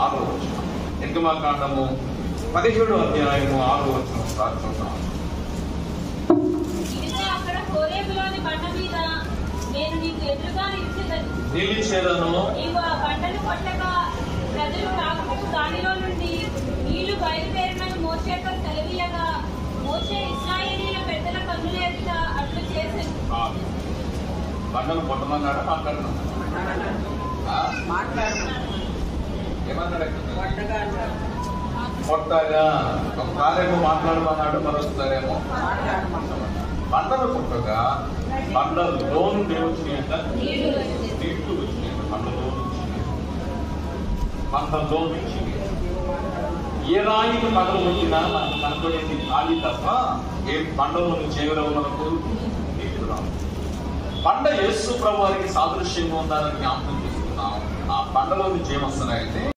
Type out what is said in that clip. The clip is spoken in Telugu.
6వ వచనం. నిర్గమకాండము 17వ అధ్యాయము 6వ వచనం రాస్తున్నాం. అక్కడ హోరేబులోని బండ మీద నేను నీకు ఎదురుగా నిలిచేదను. నీవు ఆ బండను కొట్టగా ప్రజలు రాకముందు దానిలో నుండి నీళ్లు బయలుదేరినని మోషేతో సెలవీయగా మోషే ఇశ్రాయేలీయుల పెద్దల కన్నుల ఎదుట అట్లు చేశాను. బండను కొట్టమన్నాడా ఏమన్నాడు? కొట్టగా ఒకసారేమో మాట్లాడమన్నాడు, మరొకసారేమో బండలు కొట్టగా బండలో నుండి వచ్చినాయంట నీళ్లు వచ్చినాయంట. బండలో నుంచి ఏ రాయిని పగలు వచ్చినా మనకు కనపడేది ఖాళీ తప్ప ఏ బండలో నుంచి ఏవరవు మనకు నీళ్లు రావు. బండ యేసు ప్రభువారికి సాదృశ్యంగా ఉండాలని జ్ఞాపకం చేసుకున్నాం. ఆ బండలో నుంచి ఏమొస్తున్నాయంటే